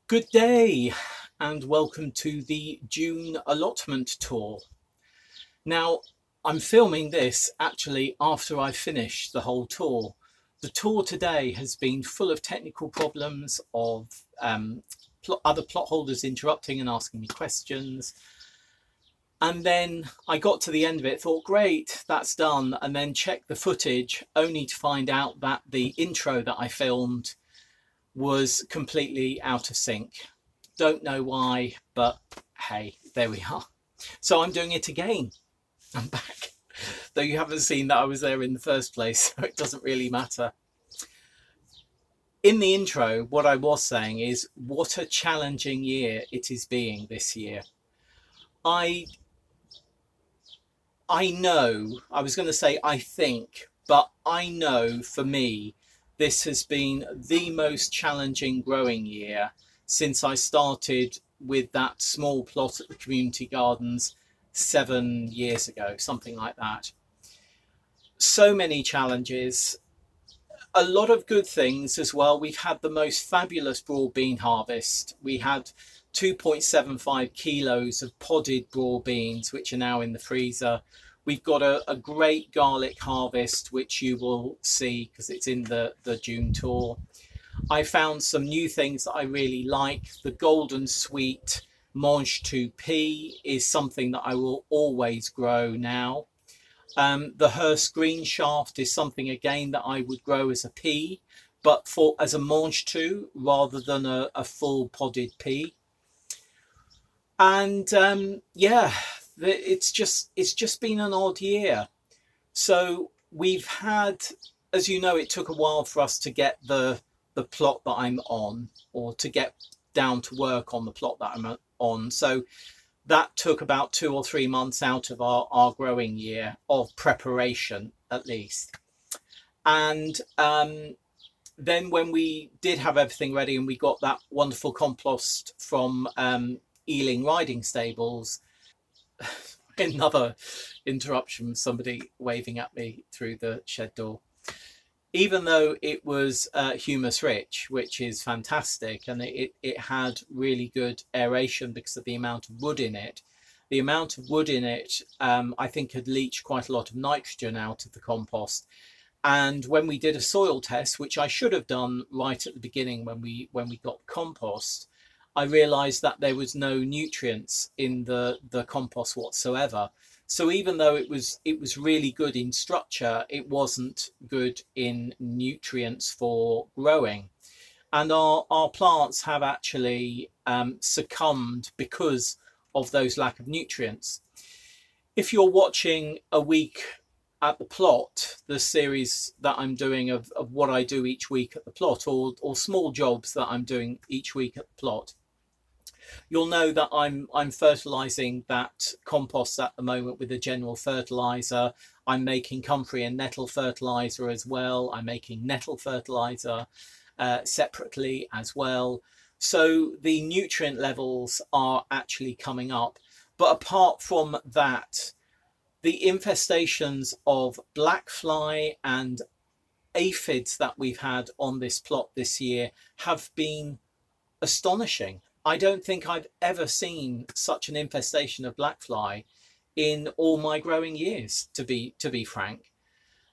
Good day and welcome to the June allotment tour. Now, I'm filming this actually after I finished the whole tour. The tour today has been full of technical problems, of other plot holders interrupting and asking me questions. And then I got to the end of it, thought, great, that's done. And then checked the footage, only to find out that the intro that I filmed was completely out of sync. Don't know why, but hey, there we are. So I'm doing it again. I'm back. Though you haven't seen that I was there in the first place, so it doesn't really matter. In the intro, what I was saying is what a challenging year it is being this year. I know, I was going to say I think, but I know for me, this has been the most challenging growing year since I started with that small plot at the community gardens 7 years ago, something like that. So many challenges, a lot of good things as well. We've had the most fabulous broad bean harvest. We had 2.75 kilos of podded broad beans, which are now in the freezer. We've got a great garlic harvest, which you will see because it's in the June tour. I found some new things that I really like. The golden sweet Mangetout pea is something that I will always grow now. The Hurst green shaft is something again that I would grow as a pea, but as a Mangetout rather than a full podded pea. And yeah, it's just been an odd year. So we've had, as you know, it took a while for us to get the plot that I'm on, or to get down to work on the plot that I'm on. So that took about 2 or 3 months out of our growing year of preparation, at least. And then when we did have everything ready and we got that wonderful compost from Ealing Riding Stables, another interruption, somebody waving at me through the shed door. Even though it was humus rich, which is fantastic, and it had really good aeration because of the amount of wood in it. The amount of wood in it, I think, had leached quite a lot of nitrogen out of the compost. And when we did a soil test, which I should have done right at the beginning when we got the compost, I realised that there was no nutrients in the compost whatsoever. So even though it was really good in structure, it wasn't good in nutrients for growing. And our plants have actually succumbed because of those lack of nutrients. If you're watching A Week at the Plot, the series that I'm doing of what I do each week at the plot, or small jobs that I'm doing each week at the plot, you'll know that I'm fertilizing that compost at the moment with a general fertilizer. I'm making comfrey and nettle fertilizer as well. I'm making nettle fertilizer separately as well. So the nutrient levels are actually coming up. But apart from that, the infestations of black fly and aphids that we've had on this plot this year have been astonishing. I don't think I've ever seen such an infestation of black fly in all my growing years, to be frank.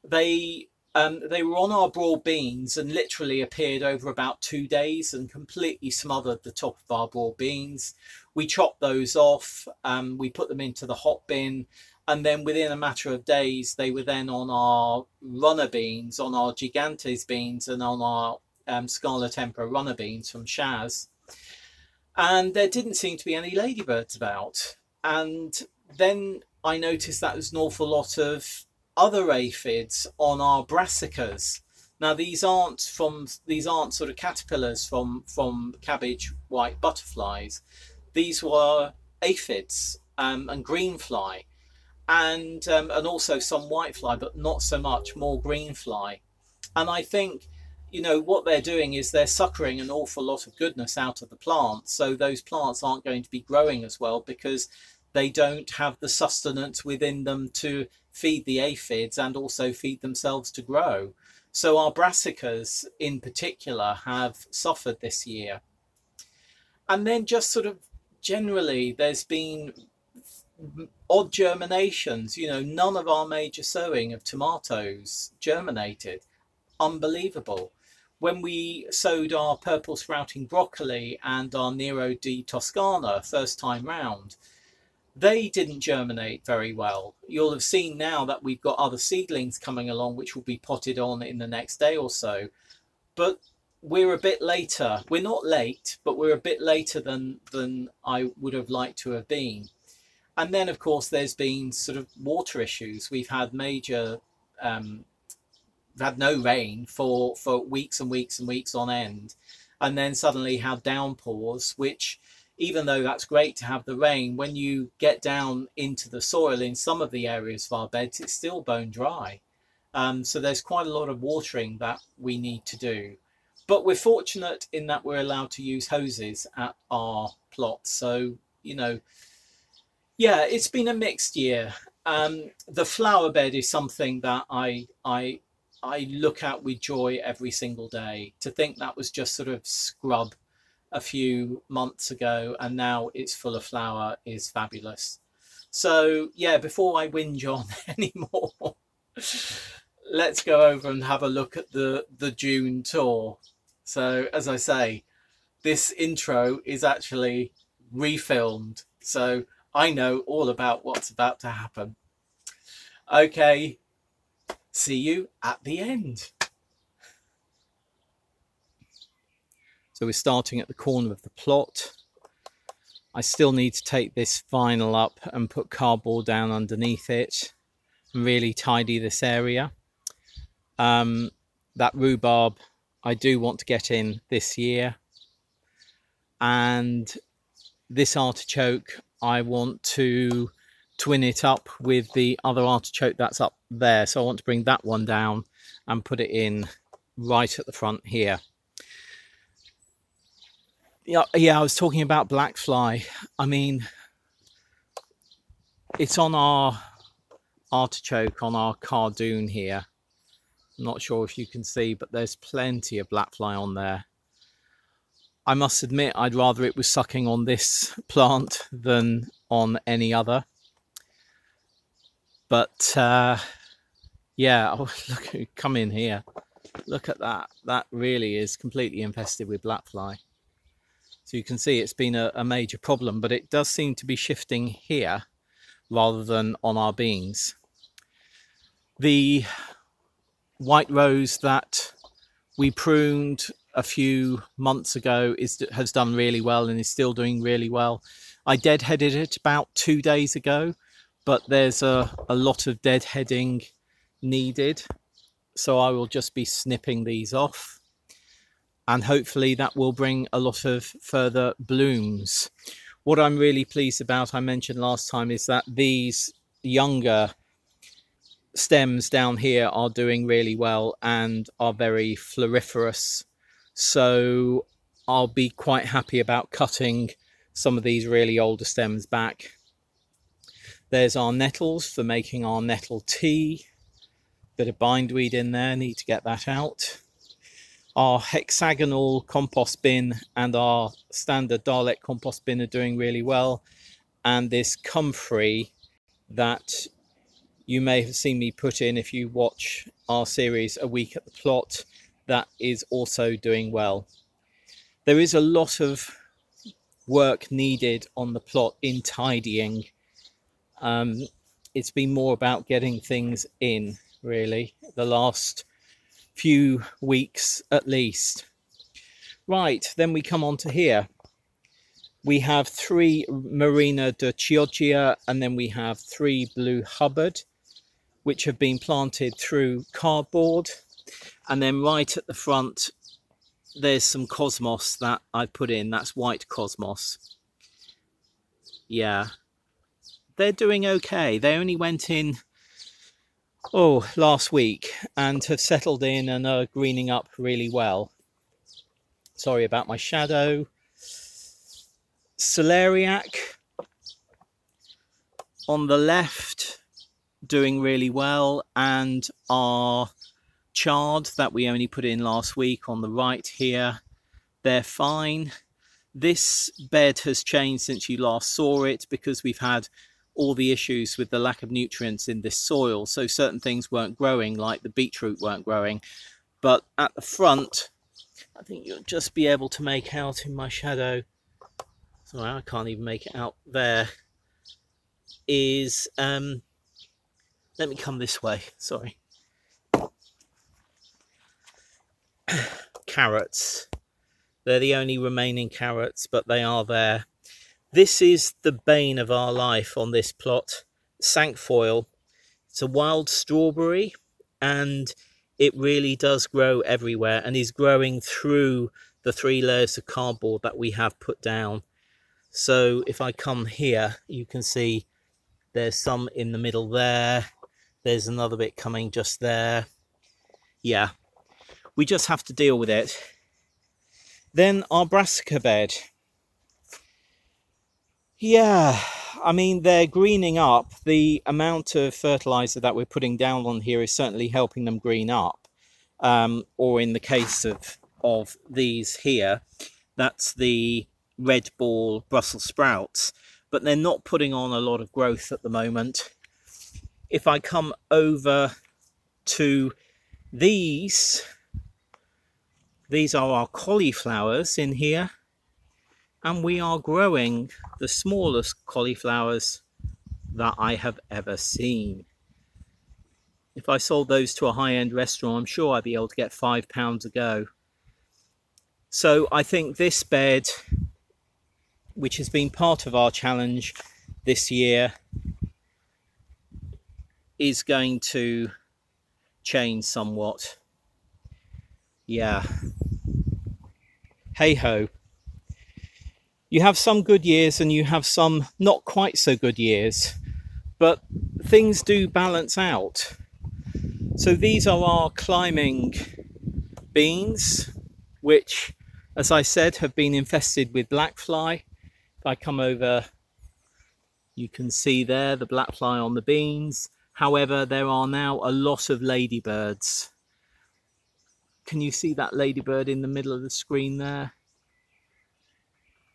They were on our broad beans and literally appeared over about 2 days and completely smothered the top of our broad beans. We chopped those off, we put them into the hot bin, and then within a matter of days they were then on our runner beans, on our gigantes beans, and on our Scala Tempera runner beans from Chaz. And there didn't seem to be any ladybirds about. And then I noticed that there's an awful lot of other aphids on our brassicas. Now these aren't sort of caterpillars from cabbage white butterflies. These were aphids and green fly, and also some white fly, but not so much, more green fly. And I think, you know, what they're doing is they're suckering an awful lot of goodness out of the plants. So those plants aren't going to be growing as well because they don't have the sustenance within them to feed the aphids and also feed themselves to grow. So our brassicas in particular have suffered this year. And then just sort of generally, there's been odd germinations. You know, none of our major sowing of tomatoes germinated. Unbelievable. When we sowed our purple sprouting broccoli and our Nero di Toscana first time round, they didn't germinate very well. You'll have seen now that we've got other seedlings coming along which will be potted on in the next day or so. But we're a bit later. We're not late, but we're a bit later than I would have liked to have been. And then, of course, there's been sort of water issues. We've had major... we've had no rain for weeks and weeks and weeks on end. And then suddenly had downpours, which... even though that's great to have the rain, when you get down into the soil in some of the areas of our beds, it's still bone dry. So there's quite a lot of watering that we need to do. But we're fortunate in that we're allowed to use hoses at our plots. So, you know, yeah, it's been a mixed year. The flower bed is something that I look at with joy every single day. To think that was just sort of scrub a few months ago and now it's full of flower is fabulous. So yeah, before I whinge on anymore, let's go over and have a look at the June tour. So as I say, this intro is actually refilmed, so I know all about what's about to happen. Okay, see you at the end. So we're starting at the corner of the plot. I still need to take this vinyl up and put cardboard down underneath it and really tidy this area. That rhubarb I do want to get in this year. And this artichoke, I want to twin it up with the other artichoke that's up there. So I want to bring that one down and put it in right at the front here. Yeah, I was talking about black fly. I mean, it's on our artichoke, on our cardoon here. I'm not sure if you can see, but there's plenty of black fly on there. I must admit, I'd rather it was sucking on this plant than on any other. But yeah, oh, look, come in here. Look at that. That really is completely infested with black fly. So you can see it's been a major problem, but it does seem to be shifting here rather than on our beans. The white rose that we pruned a few months ago has done really well and is still doing really well. I deadheaded it about 2 days ago, but there's a lot of deadheading needed. So I will just be snipping these off. And hopefully that will bring a lot of further blooms. What I'm really pleased about, I mentioned last time, is that these younger stems down here are doing really well and are very floriferous. So I'll be quite happy about cutting some of these really older stems back. There's our nettles for making our nettle tea. Bit of bindweed in there, need to get that out. Our hexagonal compost bin and our standard Dalek compost bin are doing really well. And this comfrey that you may have seen me put in if you watch our series A Week at the Plot, that is also doing well. There is a lot of work needed on the plot in tidying. It's been more about getting things in, really, the last few weeks at least. Right, then we come on to here. We have 3 Marina de Chioggia and then we have 3 blue Hubbard, which have been planted through cardboard. And then right at the front, there's some cosmos that I put in. That's white cosmos. Yeah, they're doing okay. They only went in last week and have settled in and are greening up really well. Sorry about my shadow. Celeriac on the left doing really well, and our Chard that we only put in last week on the right here, they're fine. This bed has changed since you last saw it because we've had all the issues with the lack of nutrients in this soil. So certain things weren't growing, like the beetroot weren't growing. But at the front, I think you'll just be able to make out in my shadow. Sorry, I can't even make it out there. Is, let me come this way, sorry. Carrots. They're the only remaining carrots, but they are there. This is the bane of our life on this plot. Cinquefoil. It's a wild strawberry, and it really does grow everywhere and is growing through the 3 layers of cardboard that we have put down. So if I come here, you can see there's some in the middle there. There's another bit coming just there. Yeah, we just have to deal with it. Then our brassica bed. Yeah, I mean, they're greening up. The amount of fertilizer that we're putting down on here is certainly helping them green up. Or in the case of these here, that's the red ball Brussels sprouts. But they're not putting on a lot of growth at the moment. If I come over to these are our cauliflowers in here, and we are growing the smallest cauliflowers that I have ever seen. If I sold those to a high-end restaurant, I'm sure I'd be able to get £5 a go. So I think this bed, which has been part of our challenge this year, is going to change somewhat. Yeah. Hey ho. You have some good years and you have some not quite so good years, but things do balance out. So these are our climbing beans, which, as I said, have been infested with black fly. If I come over, you can see there the black fly on the beans. However, there are now a lot of ladybirds. Can you see that ladybird in the middle of the screen there?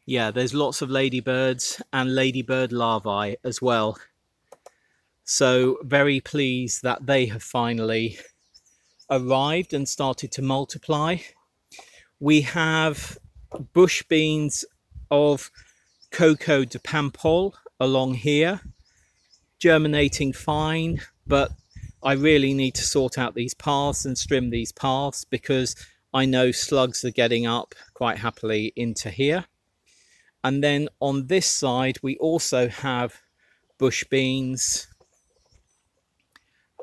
Yeah, there's lots of ladybirds and ladybird larvae as well. So very pleased that they have finally arrived and started to multiply. We have bush beans of Coco de Pampol along here, germinating fine, but I really need to sort out these paths and trim these paths because I know slugs are getting up quite happily into here. And then on this side we also have bush beans.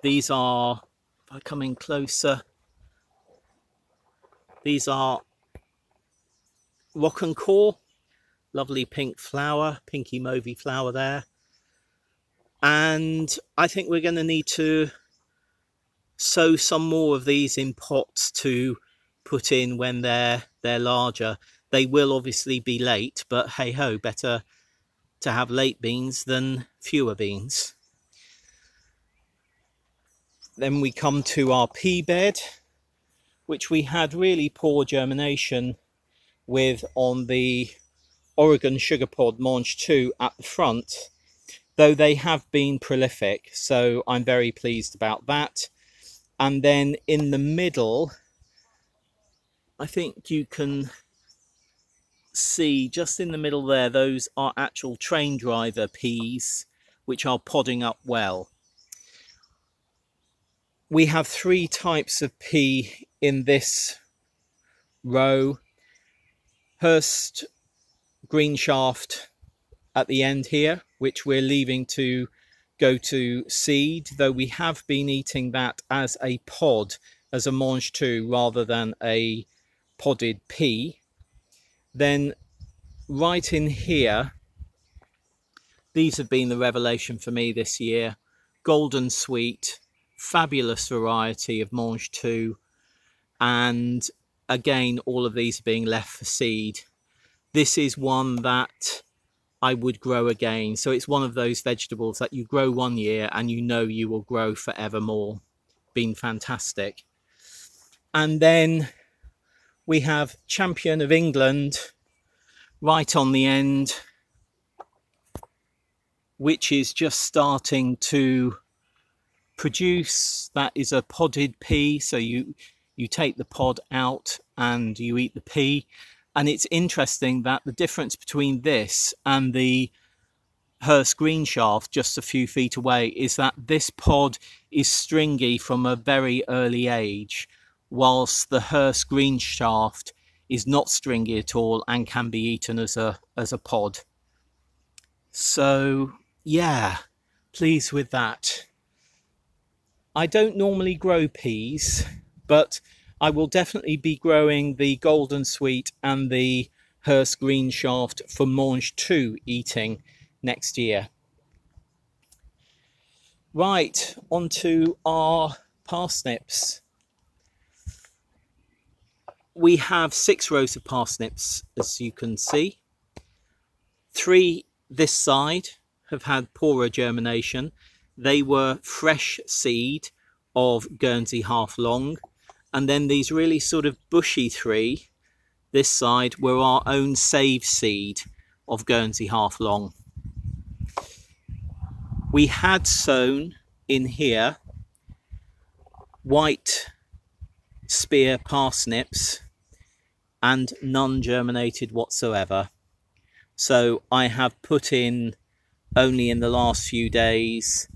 These are, if I come in closer, these are Rocquencourt, lovely pink flower, pinky mauvey flower there. And I think we're going to need to sow some more of these in pots to put in when they're larger. They will obviously be late, but hey ho, better to have late beans than fewer beans. Then we come to our pea bed, which we had really poor germination with on the Oregon sugar pod Mangetout at the front, though they have been prolific, so I'm very pleased about that. And then in the middle, I think you can see just in the middle there, those are actual Traindriver peas, which are podding up well. We have 3 types of pea in this row. Hurst green shaft at the end here, which we're leaving to go to seed, though we have been eating that as a pod, as a Mangetout rather than a podded pea. Then right in here, these have been the revelation for me this year. Golden Sweet, fabulous variety of Mangetout, and again all of these are being left for seed. This is one that I would grow again. So it's one of those vegetables that you grow one year and you know you will grow forevermore. Been fantastic. And then we have Champion of England, right on the end, which is just starting to produce. That is a podded pea, so you take the pod out and you eat the pea. And it's interesting that the difference between this and the Hurst green shaft just a few feet away is that this pod is stringy from a very early age, whilst the Hurst green shaft is not stringy at all and can be eaten as a pod. So yeah, pleased with that. I don't normally grow peas, but I will definitely be growing the golden sweet and the Hurst green shaft for Mangetout eating next year. Right, onto our parsnips. We have 6 rows of parsnips, as you can see. 3 this side have had poorer germination. They were fresh seed of Guernsey half long, and then these really sort of bushy 3 this side were our own save seed of Guernsey half long. We had sown in here white spear parsnips and none germinated whatsoever. So I have put in, only in the last few days,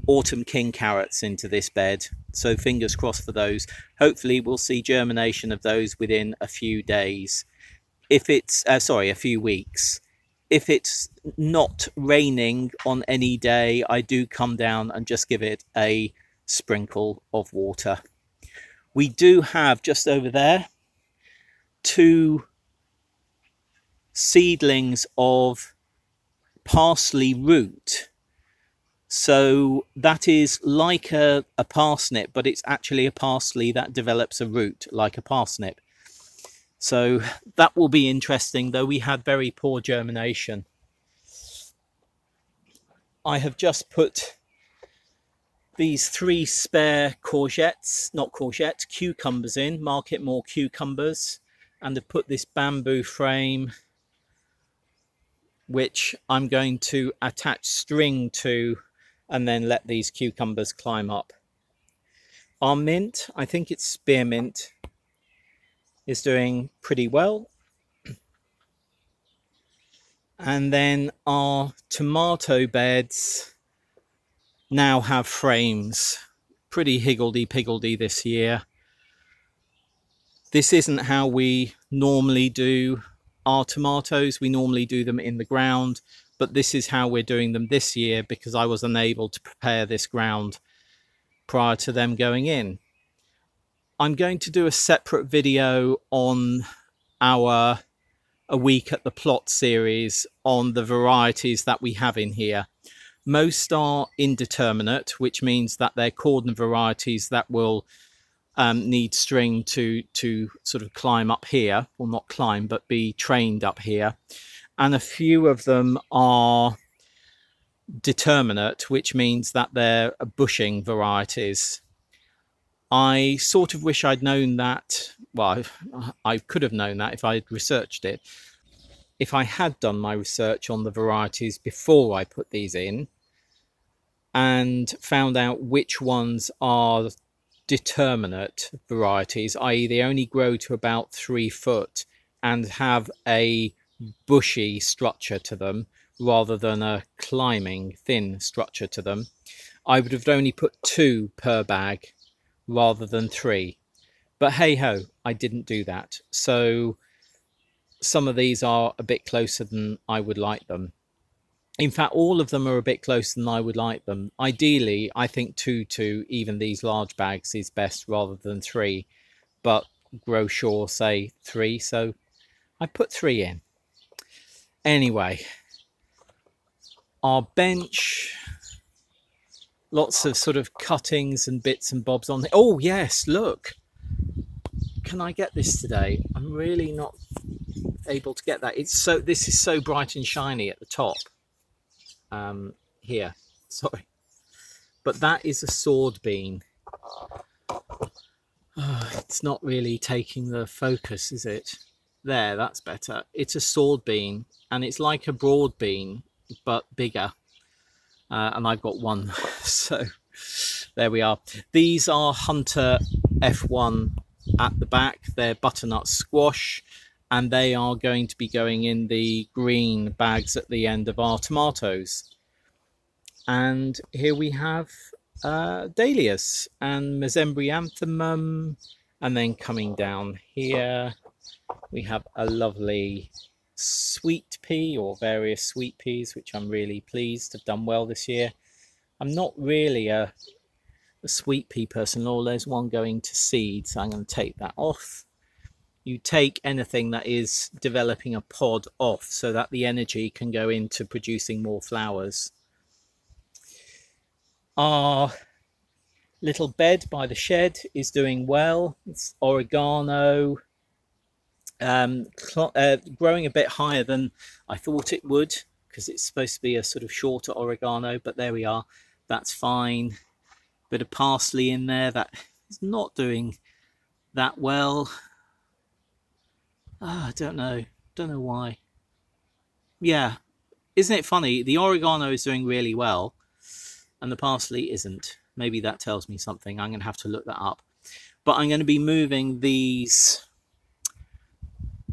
autumn king carrots into this bed. So fingers crossed for those. Hopefully we'll see germination of those within a few days. If it's, a few weeks. If it's not raining on any day, I do come down and just give it a sprinkle of water. We do have just over there 2 seedlings of parsley root. So that is like a parsnip, but it's actually a parsley that develops a root like a parsnip. So that will be interesting, though we had very poor germination. I have just put these 3 spare cucumbers in, Market More cucumbers, and have put this bamboo frame, which I'm going to attach string to, and then let these cucumbers climb up. Our mint, I think it's spearmint, is doing pretty well. And then our tomato beds now have frames. Pretty higgledy-piggledy this year. This isn't how we normally do our tomatoes. We normally do them in the ground, but this is how we're doing them this year because I was unable to prepare this ground prior to them going in. I'm going to do a separate video on our A Week at the Plot series on the varieties that we have in here. Most are indeterminate, which means that they're cordon varieties that will need string to sort of climb up here. Well, not climb, but be trained up here. And a few of them are determinate, which means that they're bushing varieties. I sort of wish I'd known that. Well, I could have known that if I'd researched it. If I had done my research on the varieties before I put these in and found out which ones are determinate varieties, i.e. they only grow to about 3 foot and have a bushy structure to them rather than a climbing thin structure to them, I would have only put 2 per bag rather than 3. But hey ho, I didn't do that. So some of these are a bit closer than I would like them. In fact, all of them are a bit closer than I would like them. Ideally, I think 2 to even these large bags is best rather than 3. But Groshaw say 3, so I put 3 in. Anyway, our bench, lots of sort of cuttings and bits and bobs on. Oh yes, look. Can I get this today? I'm really not able to get that. This is so bright and shiny at the top. Here, sorry. But that is a sword bean. Oh, it's not really taking the focus, is it? There, that's better. It's a sword bean, and it's like a broad bean, but bigger. And I've got one, so there we are. These are Hunter F1 at the back. They're butternut squash, and they are going to be going in the green bags at the end of our tomatoes. And here we have dahlias and mesembryanthemum, and then coming down here we have a lovely sweet pea, or various sweet peas, which I'm really pleased have done well this year. I'm not really a sweet pea person, or there's one going to seed, so I'm going to take that off. You take anything that is developing a pod off so that the energy can go into producing more flowers. Our little bed by the shed is doing well. It's oregano, growing a bit higher than I thought it would, because it's supposed to be a sort of shorter oregano, but there we are. That's fine. Bit of parsley in there that is not doing that well. I don't know why. Yeah, isn't it funny? The oregano is doing really well and the parsley isn't. Maybe that tells me something. I'm going to have to look that up. But I'm going to be moving these,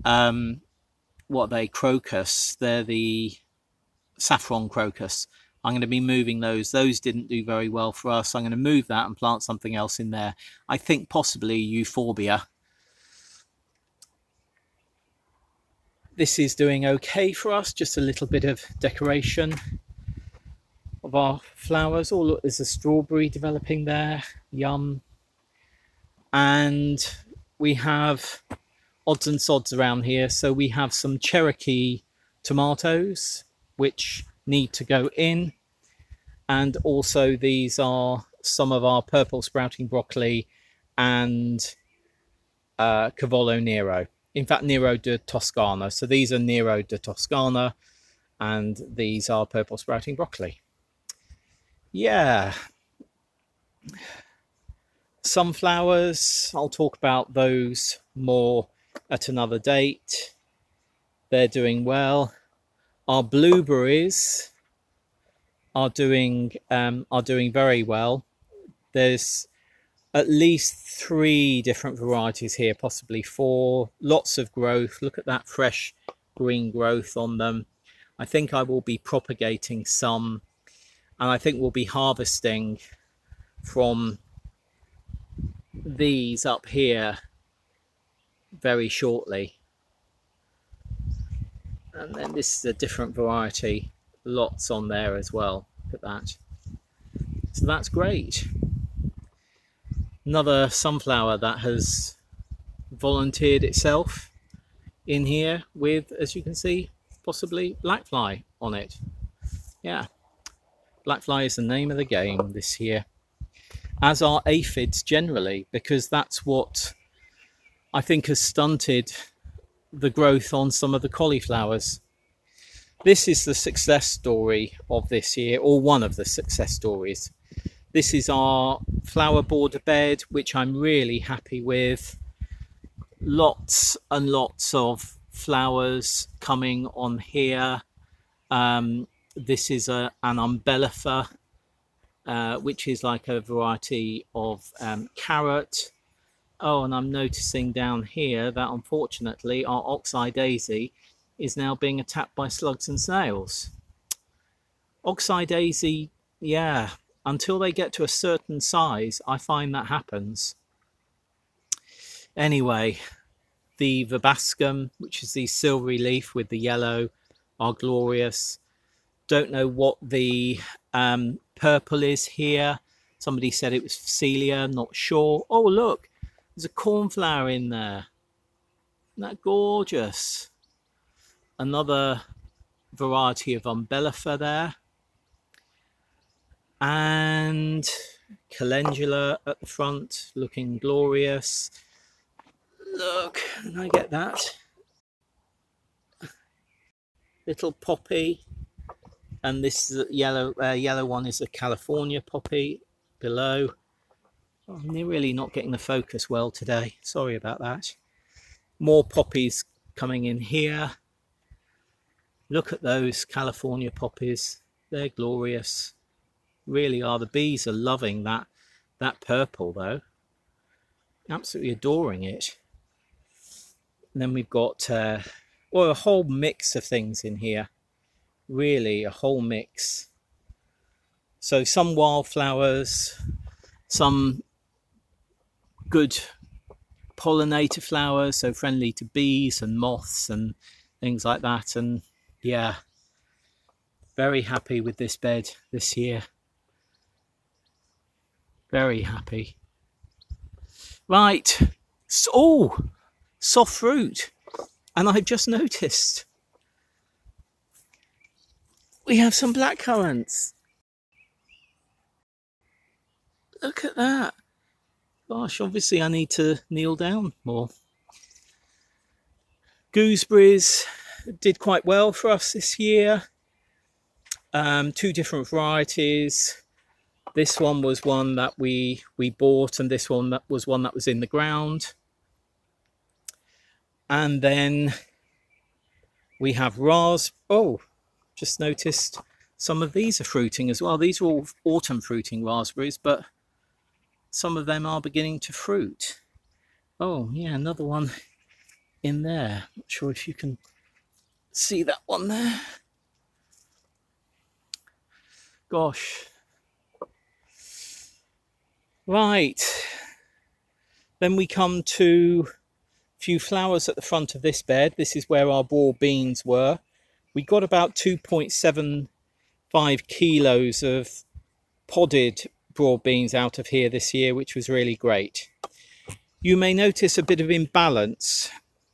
what are they, crocus. They're the saffron crocus. I'm going to be moving those. Those didn't do very well for us. I'm going to move that and plant something else in there. I think possibly euphorbia. This is doing okay for us. Just a little bit of decoration of our flowers. Oh, look, there's a strawberry developing there. Yum. And we have odds and sods around here. So we have some Cherokee tomatoes, which need to go in. And also these are some of our purple sprouting broccoli and Cavallo Nero. In fact, Nero de Toscana. So these are Nero de Toscana and these are purple sprouting broccoli. Yeah. Sunflowers, I'll talk about those more at another date. They're doing well. Our blueberries are doing very well. There's at least 3 different varieties here, possibly 4. Lots of growth. Look at that fresh green growth on them. I think I will be propagating some, and I think we'll be harvesting from these up here very shortly. And then this is a different variety, lots on there as well. Look at that. So that's great. Another sunflower that has volunteered itself in here with, as you can see, possibly blackfly on it. Yeah, blackfly is the name of the game this year, as are aphids generally, because that's what I think has stunted the growth on some of the cauliflowers. This is the success story of this year, or one of the success stories. This is our flower border bed, which I'm really happy with. Lots and lots of flowers coming on here. This is an umbellifer, which is like a variety of carrot. Oh, and I'm noticing down here that unfortunately our oxeye daisy is now being attacked by slugs and snails. Oxeye daisy, yeah, until they get to a certain size, I find that happens. Anyway, the verbascum, which is the silvery leaf with the yellow, are glorious. Don't know what the purple is here. Somebody said it was Celia, not sure. Oh, look, there's a cornflower in there. Isn't that gorgeous? Another variety of umbellifer there. And calendula at the front, looking glorious. Look, can I get that? Little poppy. And this is a yellow one is a California poppy below. Oh, I'm really not getting the focus well today. Sorry about that. More poppies coming in here. Look at those California poppies. They're glorious. Really are. The bees are loving that purple though. Absolutely adoring it. And then we've got well, a whole mix of things in here. Really a whole mix. So some wildflowers, some good pollinator flowers, so friendly to bees and moths and things like that. And yeah, very happy with this bed this year. Very happy. Right. Oh, soft fruit. And I've just noticed we have some blackcurrants. Look at that. Gosh, obviously I need to kneel down more. Gooseberries did quite well for us this year. 2 different varieties. This one was one that we bought, and this one was one that was in the ground. And then we have oh, just noticed some of these are fruiting as well. These are all autumn fruiting raspberries, but some of them are beginning to fruit. Oh yeah, another one in there. Not sure if you can see that one there. Gosh. Right. Then we come to a few flowers at the front of this bed. This is where our broad beans were. We got about 2.75 kilos of podded broad beans out of here this year, which was really great. You may notice a bit of imbalance.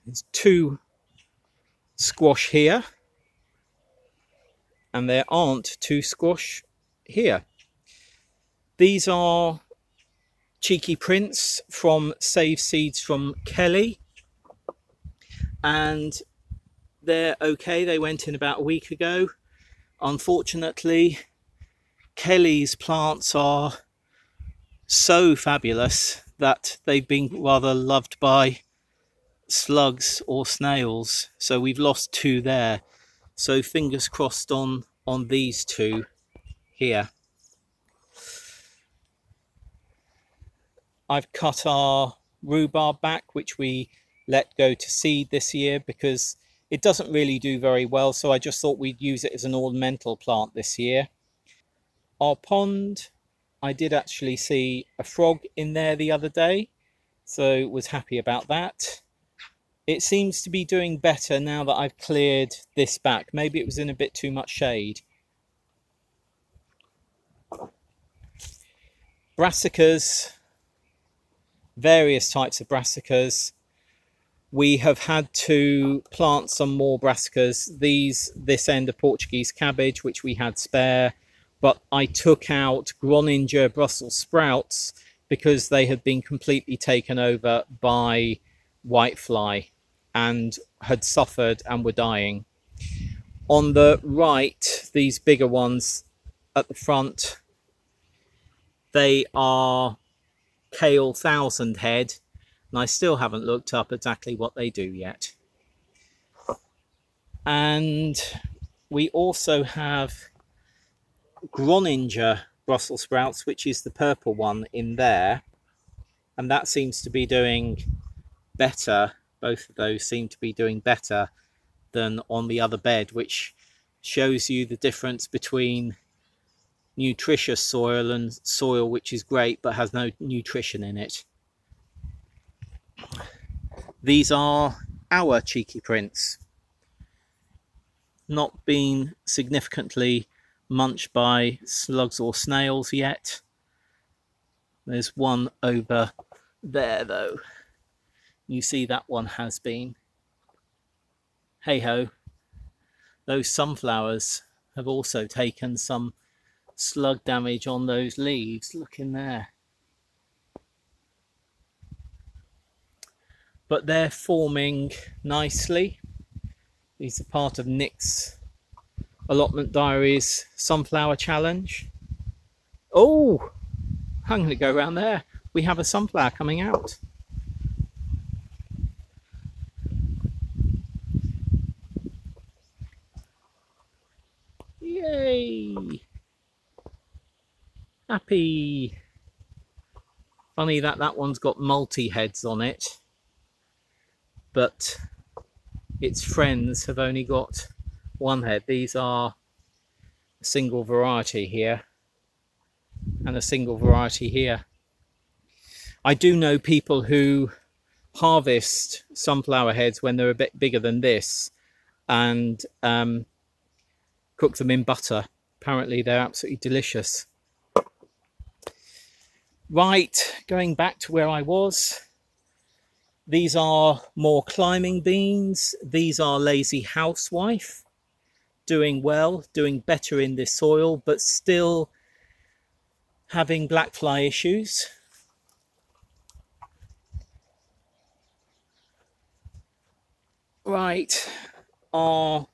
There's 2 squash here, and there aren't 2 squash here. These are cheeky prints from Save Seeds from Kelly, and they're okay. They went in about a week ago. Unfortunately, Kelly's plants are so fabulous that they've been rather loved by slugs or snails, so we've lost 2 there. So fingers crossed on these 2 here. I've cut our rhubarb back, which we let go to seed this year because it doesn't really do very well, so I just thought we'd use it as an ornamental plant this year. Our pond, I did actually see a frog in there the other day, so was happy about that. It seems to be doing better now that I've cleared this back. Maybe it was in a bit too much shade. Brassicas, various types of brassicas. We have had to plant some more brassicas. This end of Portuguese cabbage, which we had spare, but I took out Groninger Brussels sprouts because they had been completely taken over by whitefly and had suffered and were dying. On the right, these bigger ones at the front, they are Kale 1000 head, and I still haven't looked up exactly what they do yet. And we also have Groninger Brussels sprouts, which is the purple one in there, and that seems to be doing better. Both of those seem to be doing better than on the other bed, which shows you the difference between nutritious soil and soil which is great but has no nutrition in it. These are our cheeky prints, not been significantly munched by slugs or snails yet. There's one over there though. You see that one has been. Hey ho, those sunflowers have also taken some slug damage on those leaves. Look in there. But they're forming nicely. These are part of Nick's Allotment Diaries Sunflower Challenge. Oh, I'm going to go around there. We have a sunflower coming out. happy. Funny that that one's got multi-heads on it, but its friends have only got one head. These are a single variety here and a single variety here. I do know people who harvest sunflower heads when they're a bit bigger than this and cook them in butter. Apparently they're absolutely delicious. Right, going back to where I was. These are more climbing beans. These are Lazy Housewife. Doing well, doing better in this soil, but still having black fly issues. Right, our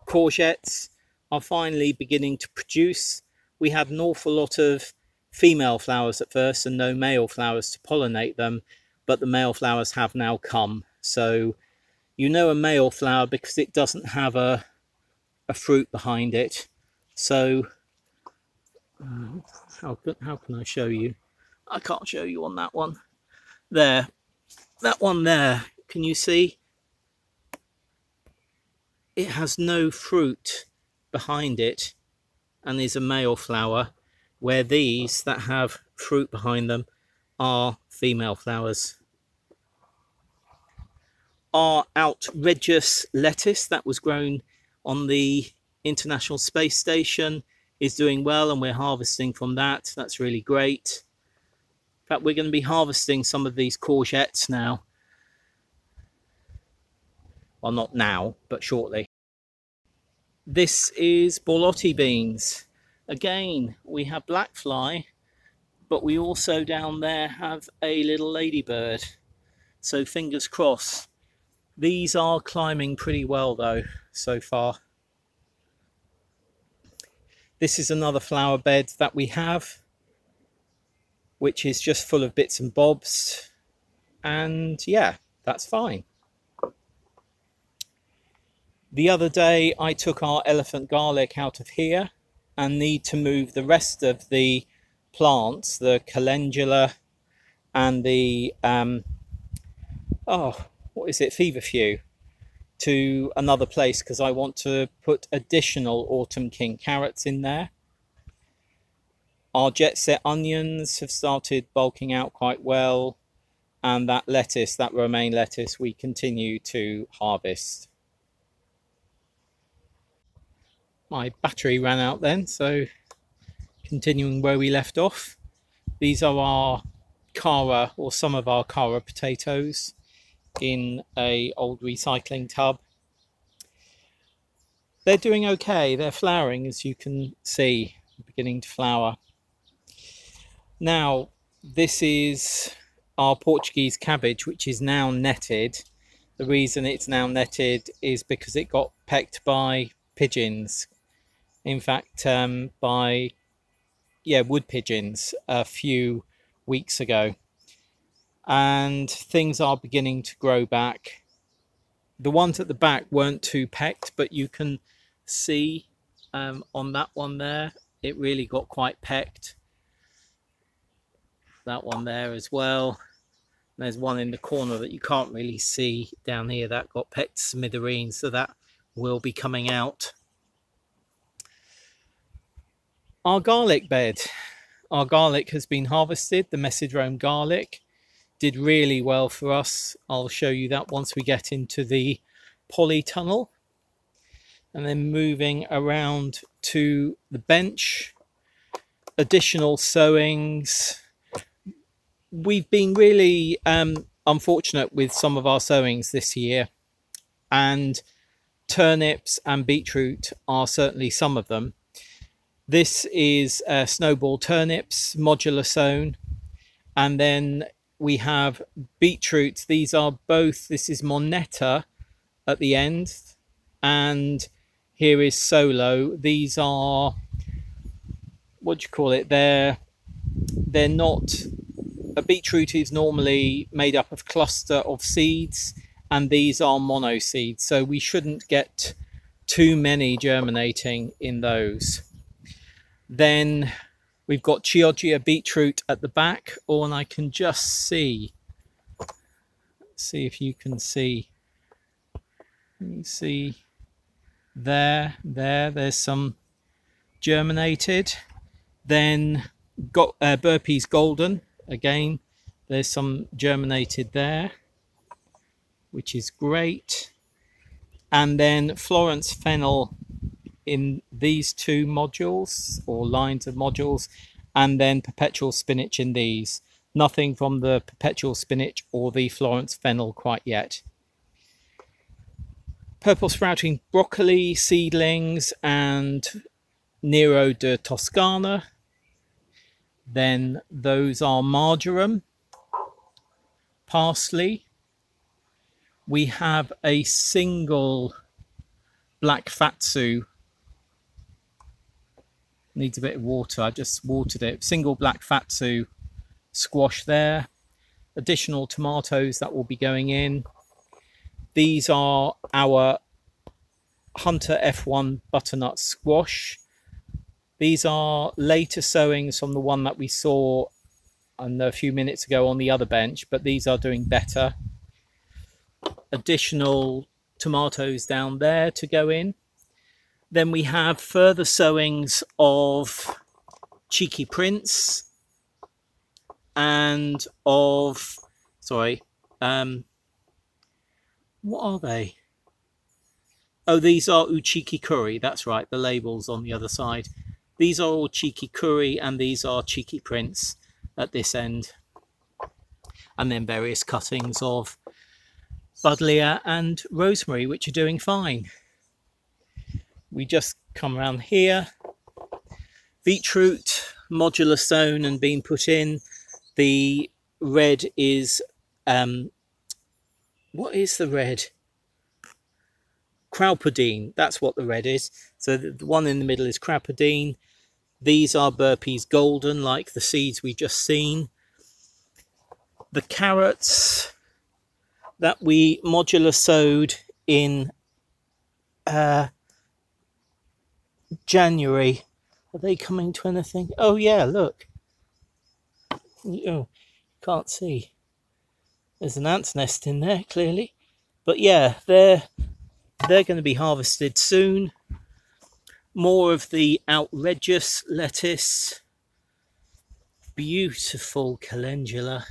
courgettes are finally beginning to produce. We had an awful lot of female flowers at first and no male flowers to pollinate them, but the male flowers have now come. So you know a male flower because it doesn't have a fruit behind it. So how can I show you? I can't show you on that one. There, that one there, can you see? It has no fruit behind it and is a male flower, where these that have fruit behind them are female flowers. Our outrageous lettuce that was grown on the International Space Station is doing well, and we're harvesting from that. That's really great. In fact, we're going to be harvesting some of these courgettes now. Well, not now, but shortly. This is Borlotto beans. Again, we have black fly, but we also down there have a little ladybird. So fingers crossed. These are climbing pretty well though, so far. This is another flower bed that we have, which is just full of bits and bobs. And yeah, that's fine. The other day I took our elephant garlic out of here and need to move the rest of the plants, the calendula and the feverfew, to another place because I want to put additional autumn king carrots in there. Our jet set onions have started bulking out quite well, and that lettuce, that romaine lettuce, we continue to harvest. My battery ran out then, so continuing where we left off. These are our Cara, or some of our Cara potatoes in a old recycling tub. They're doing okay. They're flowering, as you can see, beginning to flower. Now, this is our Portuguese cabbage, which is now netted. The reason it's now netted is because it got pecked by pigeons. In fact, by wood pigeons a few weeks ago, and things are beginning to grow back. The ones at the back weren't too pecked, but you can see on that one there, it really got quite pecked. That one there as well. There's one in the corner that you can't really see down here that got pecked to smithereens, so that will be coming out. Our garlic bed. Our garlic has been harvested. The Messidrome garlic did really well for us. I'll show you that once we get into the polytunnel. And then moving around to the bench. Additional sowings. We've been really unfortunate with some of our sowings this year. And turnips and beetroot are certainly some of them. This is snowball turnips, modular sown, and then we have beetroot. These are both, this is Moneta at the end, and here is Solo. These are, what do you call it? They're not, a beetroot is normally made up of cluster of seeds, and these are mono seeds, so we shouldn't get too many germinating in those. Then We've got Chioggia beetroot at the back. Oh, and I can just see. Let's see if you can see. Let me see. There's some germinated. Then got Burpees golden. Again, there's some germinated there, which is great. And then Florence fennel in these two modules or lines of modules, and then perpetual spinach in these. Nothing from the perpetual spinach or the Florence fennel quite yet. Purple sprouting broccoli seedlings and Nero de Toscana. Then those are marjoram, parsley. We have a single black fatsu. Needs a bit of water. I just watered it. Single black fatsu squash there. Additional tomatoes that will be going in. These are our Hunter F1 butternut squash. These are later sowings from the one that we saw a few minutes ago on the other bench, but these are doing better. Additional tomatoes down there to go in. Then we have further sowings of Cheeky Prince and of, sorry, what are they? Oh, these are Uchiki Curry. That's right, the label's on the other side. These are all Cheeky Curry and these are Cheeky Prince at this end. And then various cuttings of Buddleia and Rosemary, which are doing fine. We just come around here. Beetroot, modular sown and being put in. The red is, what is the red? Crapaudine, that's what the red is. So the one in the middle is Crapaudine. These are Burpees golden, like the seeds we just seen. The carrots that we modular sowed in January. Are they coming to anything? Oh yeah, look. Oh, can't see. There's an ant's nest in there, clearly. But yeah, they're going to be harvested soon. More of the outrageous lettuce. Beautiful calendula.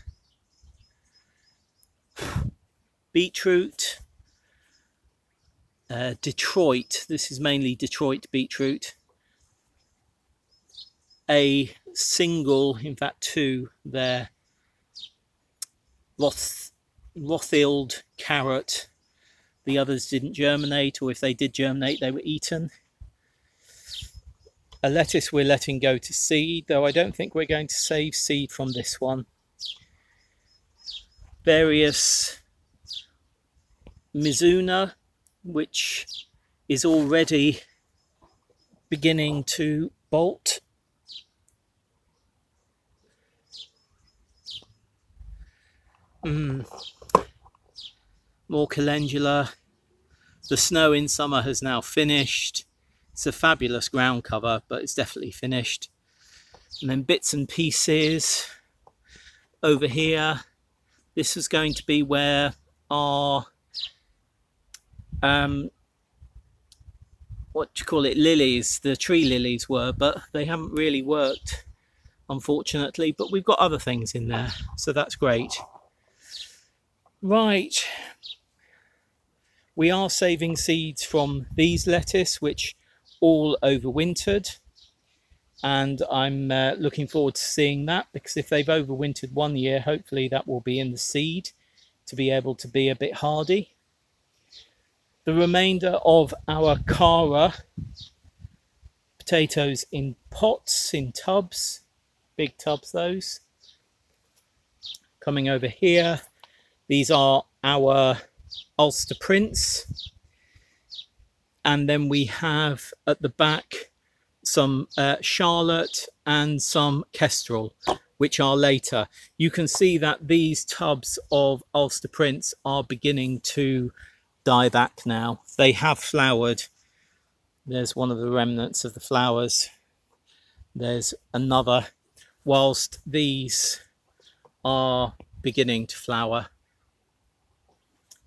Beetroot. Detroit. This is mainly Detroit beetroot. A single, in fact two there. Rothild carrot. The others didn't germinate, or if they did germinate, they were eaten. A lettuce we're letting go to seed, though I don't think we're going to save seed from this one. Various Mizuna, which is already beginning to bolt. More calendula. The snow in summer has now finished. It's a fabulous ground cover, but it's definitely finished. And then bits and pieces over here. This is going to be where our what do you call it, lilies, the tree lilies were, but they haven't really worked, unfortunately. But we've got other things in there, so that's great. Right, we are saving seeds from these lettuce, which all overwintered, and I'm looking forward to seeing that, because if they've overwintered one year, hopefully that will be in the seed to be able to be a bit hardy. The remainder of our Cara potatoes in pots, in tubs, big tubs those. Coming over here, these are our Ulster Prince. And then we have at the back some Charlotte and some Kestrel, which are later. You can see that these tubs of Ulster Prince are beginning to die back now. They have flowered. There's one of the remnants of the flowers. There's another, whilst these are beginning to flower.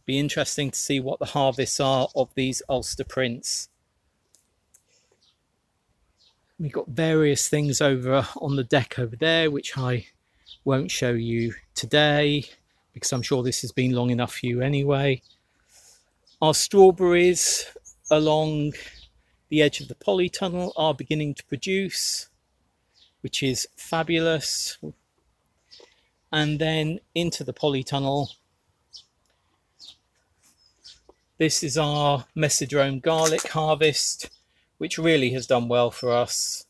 Be interesting to see what the harvests are of these Ulster prints. We've got various things over on the deck over there, which I won't show you today because I'm sure this has been long enough for you anyway. Our strawberries along the edge of the polytunnel are beginning to produce, which is fabulous. And then into the polytunnel, this is our Messidrome garlic harvest, which really has done well for us.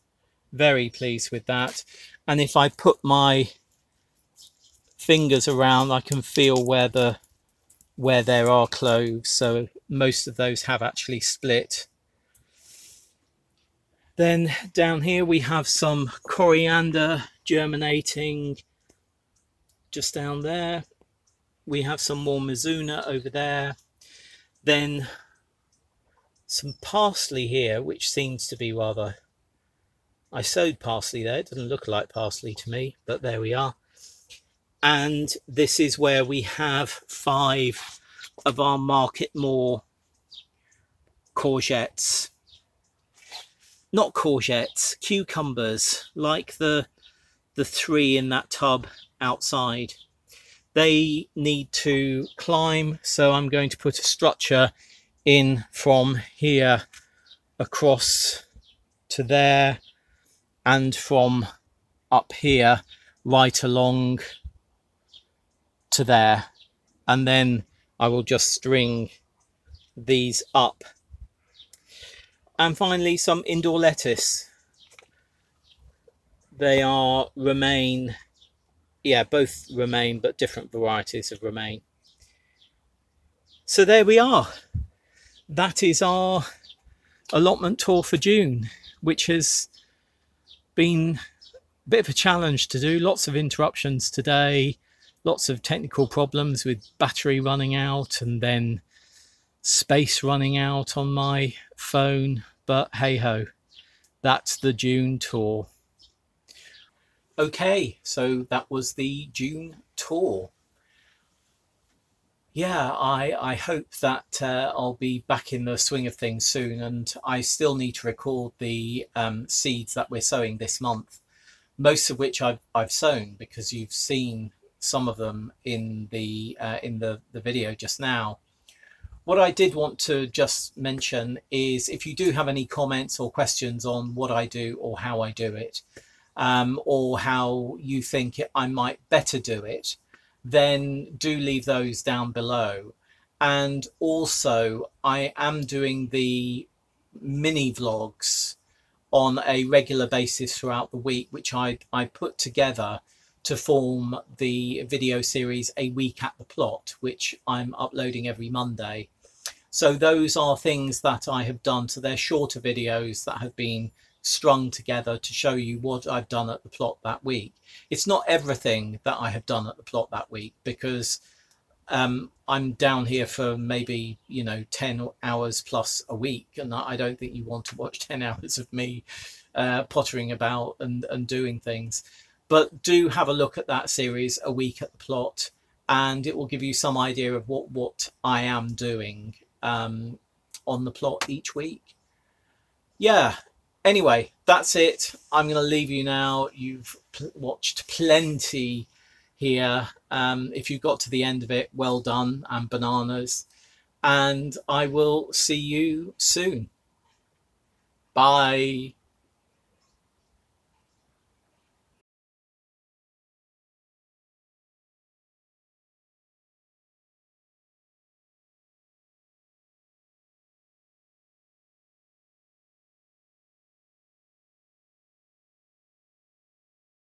Very pleased with that. And if I put my fingers around, I can feel where there are cloves. So most of those have actually split. Then down here we have some coriander germinating just down there. We have some more Mizuna over there. Then some parsley here, which seems to be rather... I sowed parsley there. It doesn't look like parsley to me, but there we are. And this is where we have 5 of our Market More courgettes. Not courgettes, cucumbers, like the 3 in that tub outside. They need to climb, so I'm going to put a structure in from here across to there, and from up here right along to there, and then I will just string these up. And finally, some indoor lettuce. They are romaine, yeah, both romaine, but different varieties of romaine. So there we are. That is our allotment tour for June, which has been a bit of a challenge to do. Lots of interruptions today, lots of technical problems with battery running out and then space running out on my phone, but hey ho, that's the June tour. Okay, so that was the June tour. Yeah, I hope that I'll be back in the swing of things soon, and I still need to record the seeds that we're sowing this month, most of which I've sown because you've seen some of them in the video just now. What I did want to just mention is if you do have any comments or questions on what I do or how I do it, or how you think I might better do it, then do leave those down below. And also I am doing the mini vlogs on a regular basis throughout the week, which I put together to form the video series A Week at the Plot, which I'm uploading every Monday. So those are things that I have done. So they're shorter videos that have been strung together to show you what I've done at the plot that week. It's not everything that I have done at the plot that week, because I'm down here for maybe, you know, 10 hours plus a week, and I don't think you want to watch 10 hours of me pottering about and doing things. But do have a look at that series, A Week at the Plot, and it will give you some idea of what I am doing on the plot each week. Yeah, anyway, that's it. I'm going to leave you now. You've watched plenty here. If you got to the end of it, well done, and bananas. And I will see you soon. Bye.